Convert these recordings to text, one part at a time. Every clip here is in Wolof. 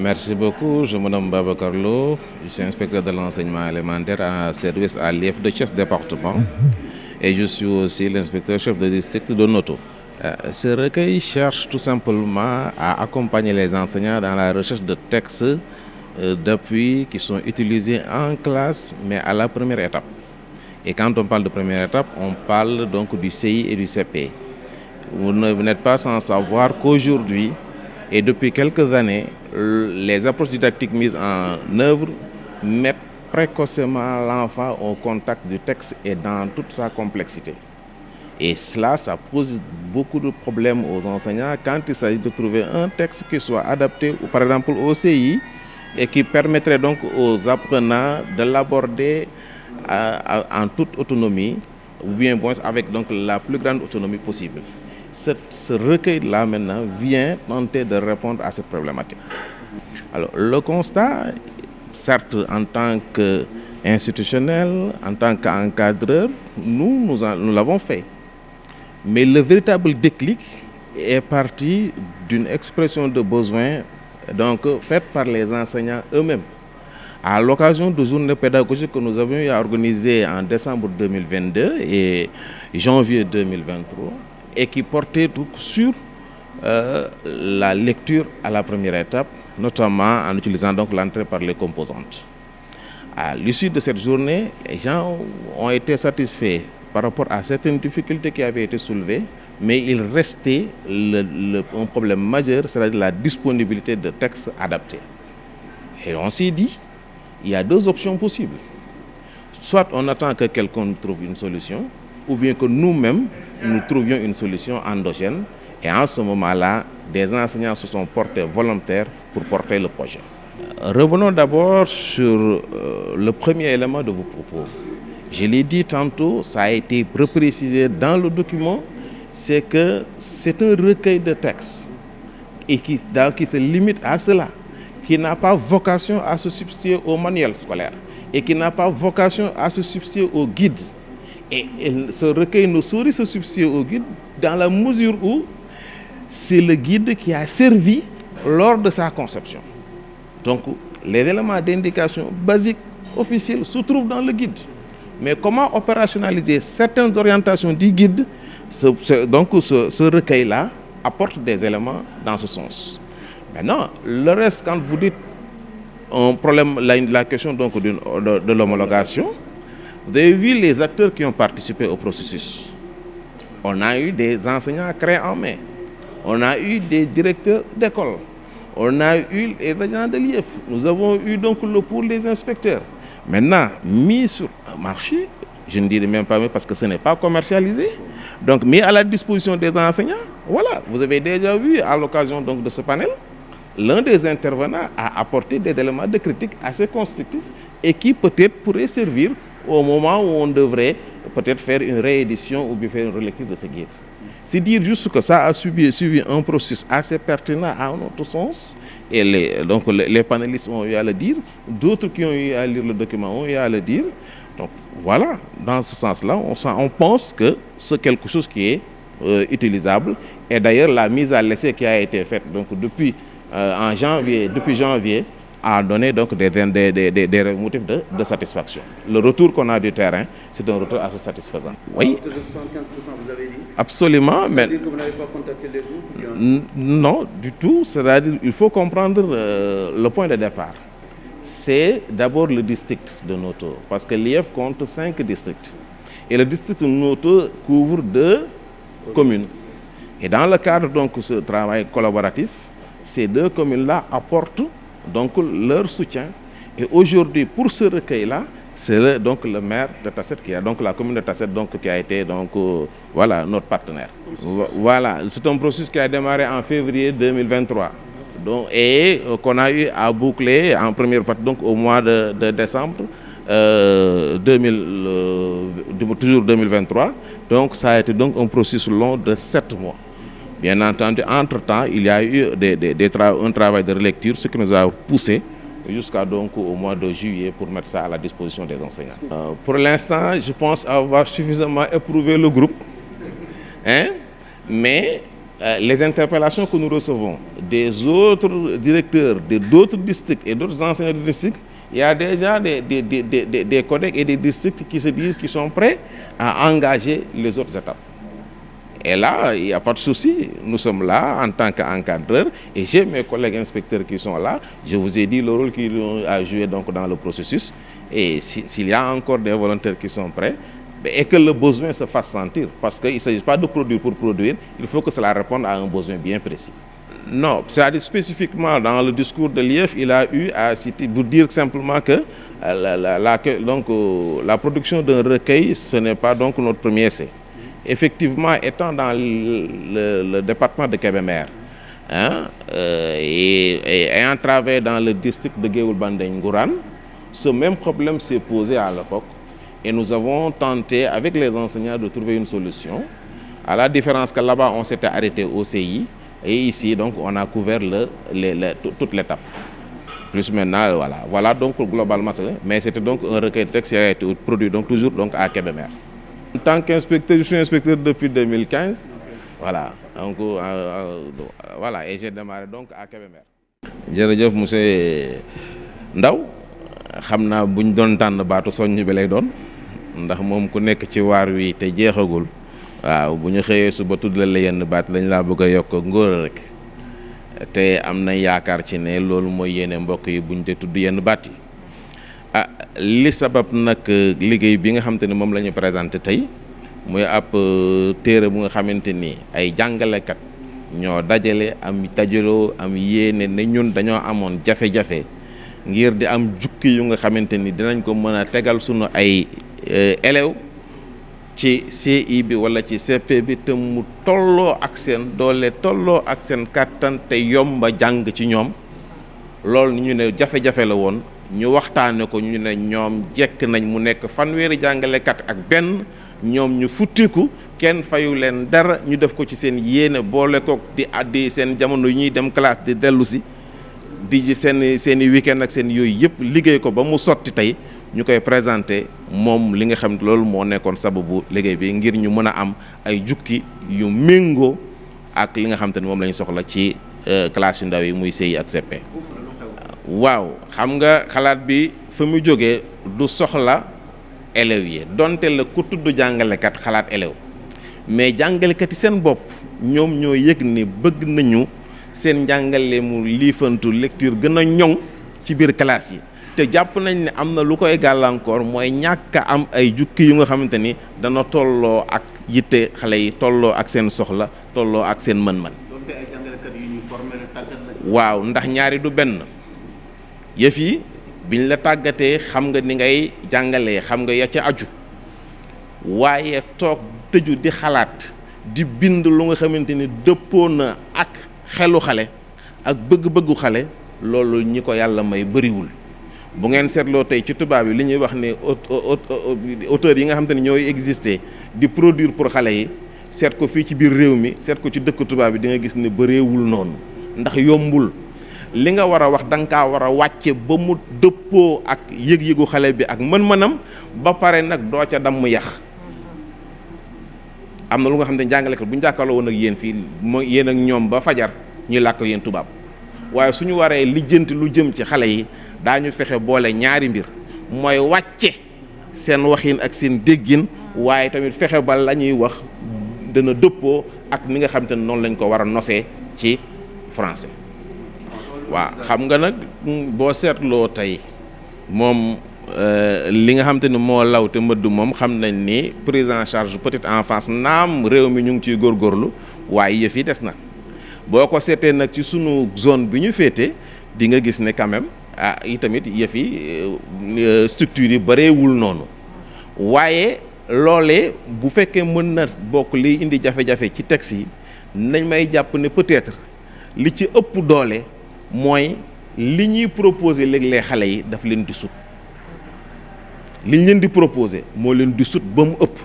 Merci beaucoup. Je me nomme Baba Carlo. Je suis inspecteur de l'enseignement élémentaire en service à l'IF de Thiès département. Et je suis aussi l'inspecteur chef de district de Noto. Ce recueil cherche tout simplement à accompagner les enseignants dans la recherche de textes d'appui qui sont utilisés en classe, mais à la première étape. Et quand on parle de première étape, on parle donc du CI et du CP. Vous n'êtes pas sans savoir qu'aujourd'hui, et depuis quelques années, les approches didactiques mises en œuvre mettent précocement l'enfant au contact du texte et dans toute sa complexité. Et cela, ça pose beaucoup de problèmes aux enseignants quand il s'agit de trouver un texte qui soit adapté, par exemple au CI, et qui permettrait donc aux apprenants de l'aborder en toute autonomie, ou bien avec donc la plus grande autonomie possible. Ce recueil-là maintenant vient tenter de répondre à cette problématique. Alors le constat, certes en tant qu'institutionnel, en tant qu'encadreur, nous l'avons fait. Mais le véritable déclic est parti d'une expression de besoin donc, faite par les enseignants eux-mêmes. À l'occasion de journées pédagogiques que nous avions organisées en décembre 2022 et janvier 2023 et qui portaient sur la lecture à la première étape, notamment en utilisant donc l'entrée par les composantes. À l'issue de cette journée, les gens ont été satisfaits par rapport à certaines difficultés qui avaient été soulevées, mais il restait un problème majeur, c'est-à-dire la disponibilité de textes adaptés. Et on s'est dit, il y a deux options possibles. Soit on attend que quelqu'un trouve une solution, ou bien que nous-mêmes, nous trouvions une solution endogène. Et en ce moment-là, des enseignants se sont portés volontaires pour porter le projet. Revenons d'abord sur le premier élément de vos propos. Je l'ai dit tantôt, ça a été reprécisé dans le document, c'est que c'est un recueil de textes et qui se limite à cela, qui n'a pas vocation à se substituer au manuel scolaire et qui n'a pas vocation à se substituer au guide. Et ce recueil ne saurait se substituer au guide dans la mesure où c'est le guide qui a servi lors de sa conception. Donc, les éléments d'indication basiques officiels se trouvent dans le guide. Mais comment opérationnaliser certaines orientations du guide, ce recueil-là apporte des éléments dans ce sens. Maintenant, le reste, quand vous dites un problème, la question donc de l'homologation, vous avez vu les acteurs qui ont participé au processus. On a eu des enseignants créés en main. On a eu des directeurs d'école. On a eu les agents de l'IF. Nous avons eu donc le pour les inspecteurs. Maintenant, mis sur un marché, je ne dirais même pas parce que ce n'est pas commercialisé, donc mis à la disposition des enseignants, voilà, vous avez déjà vu à l'occasion donc de ce panel, l'un des intervenants a apporté des éléments de critique assez constructifs et qui peut-être pourraient servir au moment où on devrait peut-être faire une réédition ou bien faire une relecture de ce guide. C'est dire juste que ça a suivi un processus assez pertinent à notre sens. Et les panélistes ont eu à le dire, d'autres qui ont eu à lire le document ont eu à le dire. Donc voilà, dans ce sens-là, on pense que c'est quelque chose qui est utilisable. Et d'ailleurs, la mise à l'essai qui a été faite donc, depuis janvier, a donné donc des motifs de satisfaction. Le retour qu'on a du terrain, c'est un retour assez satisfaisant. Oui. De 75%, vous avez dit. Absolument. Ça veut dire que vous n'avez pas contacté les groupes? Non, du tout. C'est-à-dire qu'il faut comprendre le point de départ. C'est d'abord le district de Noto, parce que l'IF compte 5 districts. Et le district de Noto couvre 2 communes. Et dans le cadre de ce travail collaboratif, ces 2 communes-là apportent donc leur soutien. Et aujourd'hui, pour ce recueil-là, c'est donc le maire de Tasset donc la commune de Tasset qui a été voilà, notre partenaire. Voilà, c'est un processus qui a démarré en février 2023 et qu'on a eu à boucler en première partie donc au mois de décembre toujours 2023. Donc ça a été donc un processus long de 7 mois. Bien entendu, entre-temps, il y a eu un travail de relecture, ce qui nous a poussé jusqu'à donc au mois de juillet pour mettre ça à la disposition des enseignants. Pour l'instant, je pense avoir suffisamment éprouvé le groupe, mais les interpellations que nous recevons des autres directeurs d'autres districts et d'autres enseignants de district, il y a déjà des collègues et des districts qui se disent qu'ils sont prêts à engager les autres étapes. Et là, il n'y a pas de souci. Nous sommes là en tant qu'encadreurs et j'ai mes collègues inspecteurs qui sont là. Je vous ai dit le rôle qu'ils ont à jouer donc dans le processus. Et s'il y a encore des volontaires qui sont prêts et que le besoin se fasse sentir, parce qu'il ne s'agit pas de produire pour produire, il faut que cela réponde à un besoin bien précis. Non, c'est-à-dire spécifiquement dans le discours de l'IEF, il a eu à citer, vous dire simplement que la production d'un recueil, ce n'est pas donc notre premier essai. Effectivement, étant dans le département de Kébémer, et ayant travaillé dans le district de Géoul-Bandeng-Ngourane, ce même problème s'est posé à l'époque et nous avons tenté avec les enseignants de trouver une solution. À la différence que là-bas, on s'était arrêté au CI et ici, donc, on a couvert toute l'étape. Plus maintenant, voilà donc globalement, mais c'était donc un recueil de texte qui a été produit donc, toujours donc, à Kébémer. En tant qu'inspecteur, je suis inspecteur depuis 2015. Voilà, donc voilà, et j'ai démarré donc à Kébémer. Jërëjëf monsieur Ndaw xam naa buñ doon tànn baatu soññ bi lay doon ndax moom ku nekk ci waar wi te jeexagul waaw bu ñu xëyee suba tudd la yenn baat dañ laa bëgg a yokk ngóor rek te am na yaakaar ci ne loolu mooy yéene mbokk yi buñ te tudd yenn baat yi. Li sabab nag liggéey bi nga xamante ni moom la ñu présenté tey muy ab téere bu nga xamante ni ay jàngalekat ñoo dajaloo am yéene ne ñun dañoo amoon jafe-jafe ngir di am jukki yu nga xamante ni dinañ ko mën a tegal sunu ay élèves ci CI bi wala ci CP bi te mu tolloo ak seen doole tolloo ak seen kàttan te yomba jàng ci ñoom loolu ñu ne jafe-jafe la woon. ñu waxtaane ko ñu ne ñoom jekk nañ mu nekk fanweeri jàngalekat ak benn ñoom ñu futtiku kenn fayu leen dara ñu def ko ci seen yéene boole ko di addi seen jamono yu ñuy dem classe di dellu si di seen i week-end ak seen yooyu yëpp liggéey ko ba mu sotti tey ñu koy présenté moom li nga xam loolu moo nekkoon sababu liggéey bi ngir ñu mën a am ay jukki yu méngoo ak li nga xam te ne moom la ñu soxla ci classe yu ndaw yi muy CI ak CP. waaw xam nga xalaat bi fa mu jógee du soxla élèves yi donte la ku tudd jàngalekat xalaat élève mais jàngalekat yi seen bopp ñoom ñoo yëg ni bëgg nañu seen njàngale mu liifantu lecture gën a ñoŋ ci biir classe yi te jàpp nañ ne am na lu koy gàllankoor mooy ñàkk a am ay jukki yu nga xamante ni dana tolloo ak yitte xale yi tolloo ak seen soxla tolloo ak seen mën-mën. donte ay jàngalekat yu ñu formé tàggat la. waaw ndax ñaari du benn. yëf yi biñ la tàggatee xam nga ni ngay jàngalee xam nga ya ca aju waaye toog tëju di xalaat di bind lu nga xamante ni dëppoo na ak xelu xale ak bëgg-bëggu xale loolu ñi ko yàlla may bëriwul bu ngeen seetloo tey ci tubaab yi li ñuy wax ne auteurs yi nga xamante ni ñooy exister di produire pour xale yi seet ko fii ci biir réew mi seet ko ci dëkk tubaab yi di nga gis ne bëreewul noonu ndax yombul. li nga war a wax da nga kaa war a wàcce ba mu dëppoo ak yëg-yëgu xale bi ak mën-mënam ba pare nag doo ca damm yax am na lu nga xam ne jàngalekat bu ñu jàkkaarloo woon ak yéen fii mooy yéen ak ñoom ba fajar ñuy làkk yéen tubaab waaye suñu waree lijjanti lu jëm ci xale yi daañu fexe boole ñaari mbir mooy wàcce seen waxin ak seen déggin waaye tamit fexe ba la ñuy wax dana dëppoo ak ni nga xam te ne noonu lañ ko war a nosee ci français. waaw xam nga nag boo seetloo tey moom li nga xam te ni moo law te mëdd moom xam nañ ni prise en charge petite enfance naam réew mi ñu ngi ciy góorgóorlu waaye yëf yi des na boo ko seetee nag ci sunu zone bi ñu féete di nga gis ne quand même itamit yëf yi structure yi bareewul noonu waaye loolee bu fekkee mën na bokk liy indi jafe-jafe ci texte yi nañ may jàpp ne peut-être li ci ëpp doole mooy li ñuy proposer léeg-léeg xale yi daf leen di sut liñ leen di proposer moo leen di sut ba mu ëpp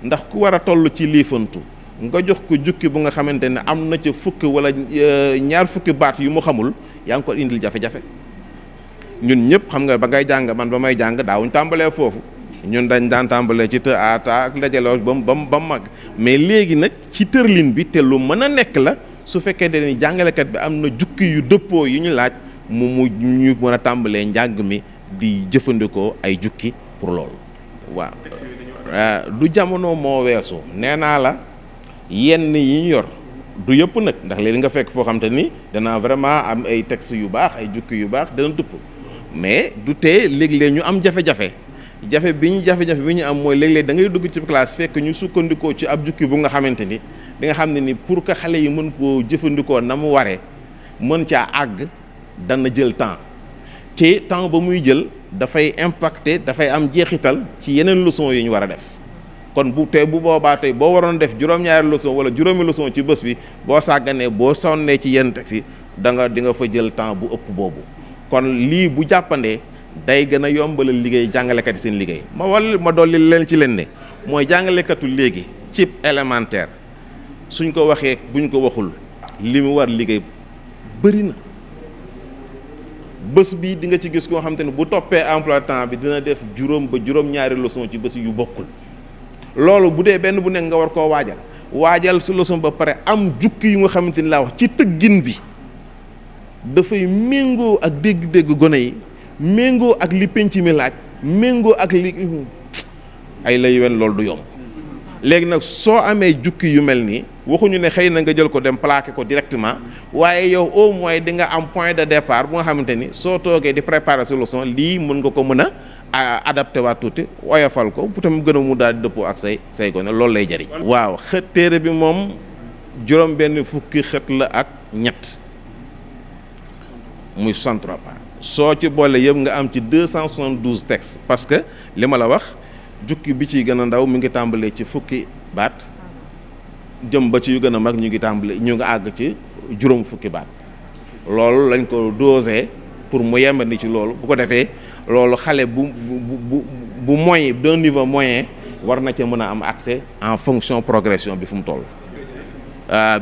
ndax ku war a toll ci liifantu nga jox ko jukki bu nga xamante ne am na ca fukki wala ñaar fukki baat yu mu xamul yaa ngi ko indil jafe-jafe ñun ñëpp xam nga ba ngay jàng man ba may jàng daawuñ tàmbalee foofu ñun dañ daan tàmbalee ci të ata ak dajaloo ba mag mais léegi nag ci tërlin bi te lu mën a nekk la su fekkee ni jàngalekat bi am na jukki yu dëppoo yu ñu laaj mu ñu mën a tàmbalee njàng mi di jëfandikoo ay jukki pour loolu waaw. du jamono moo weesu nee naa la yenn yi ñu yor du yëpp nag ndax léegi nga fekk foo xam te ni danaa vraiment am ay textes yu baax ay jukki yu baax dana tupp mais du tee léeg-léeg ñu am jafe-jafe bi ñu am mooy léeg-léeg da ngay dugg ci classe fekk ñu sukkandikoo ci ab jukki bu nga xamante ni di nga xam ne ni pour que xale yi mën koo jëfandikoo na mu waree mën caa àgg dana jël temps te temps ba muy jël dafay impacter dafay am jeexital ci yeneen leçon yi ñu war a def kon bu boobaa tey boo waroon def juróom-ñaari leçon wala juróomi leçon ci bés bi boo sàgganee boo sonnee ci yenn texte yi di nga fa jël temps bu ëpp boobu kon lii bu jàppandee day gën a yombalal liggéey jàngalekat yi seen liggéey ma dolli leen ci leen ne mooy jàngalekatu léegi ci élémentaire suñ ko waxee buñ ko waxul li mu war liggéey bëri na bés bi di nga ci gis koo xam te ne bu toppee emploi temps bi dina def juróom ba juróom-ñaari leçon ci bés yu bokkul loolu bu dee benn bu nekk nga war koo waajal su leçon ba pare am jukki yu nga xamante ni laa wax ci tëggin bi dafay méngoo ak dégg-dégg gone yi méngoo ak li penc mi laaj méngoo ak li ay la yowén loolu du yomb léegi nag soo amee jukki yu mel nii waxuñu ne xëy na nga jël ko dem plaqué ko directement waaye yow au moins di nga am point de départ bu nga xamante ni soo toogee di préparer sa leçon lii mën nga ko mën a adapté waat tuuti oyofal ko bu tamit gën a mu daal di dëppoo ak say gone loolu lay jëriñ. waaw xët téere bi moom juróom benn fukki xët la ak ñett muy 63 pages soo ci boole yëpp nga am ci 272 textes parce que li ma la wax jukki bi ci gën a ndaw mi ngi tàmbalee ci fukki baat jëm ba ci yu gën a mag ñu ngi àgg ci juróom fukki baat loolu lañ ko dosé pour mu yembandi ci loolu bu ko defee loolu xale bu moyen d'un niveau moyen war na ca mën a am accès en fonction progression bi fu mu toll.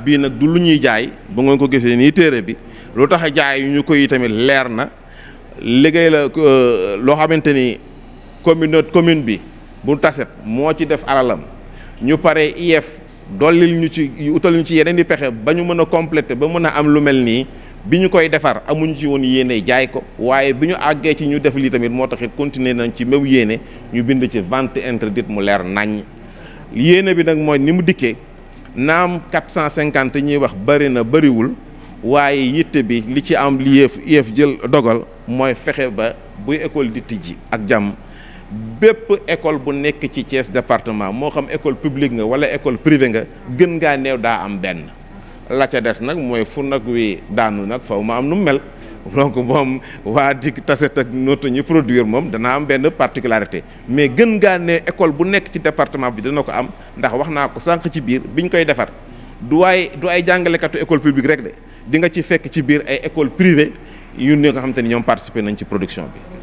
bii nag du lu ñuy jaay ba ngeen ko gisee nii téere bi lu tax a jaay yu ñu koy tamit leer na liggéey la loo xamante ni commune bi bu taset moo ci def alalam ñu pare IEF dollil ñu ci utal ñu ci yeneen di pexe ba ñu mën a compléter ba mën a am lu mel nii bi ñu koy defar amuñu ci woon yéene jaay ko waaye bi ñu àggee ci ñu def lii tamit moo taxit continuer nañ ci même yéene ñu bind ci vente interdite mu leer naññ yéene bi nag mooy ni mu dikkee naam 450 ñuy wax bëri na bëriwul waaye yitte bi li ci am li IEF jël dogal mooy fexe ba buy école di tijji ak jàmm bépp école bu nekk ci Thiès département moo xam école publique nga wala école privée nga gën ngaa néew daa am benn la ca des nag mooy fu nag wi daanu nag faw ma am nu mel donc moom waa di taset ak notu ñu produire moom dana am benn particularité mais gën ngaa ne école bu nekk ci département bi dana ko am ndax wax naa ko sànq ci biir biñ koy defar du ay jàngalekatu école publique rek de di nga ci fekk ci biir ay école privée yu ne nga xam te ni ñoom participer nañ ci production bi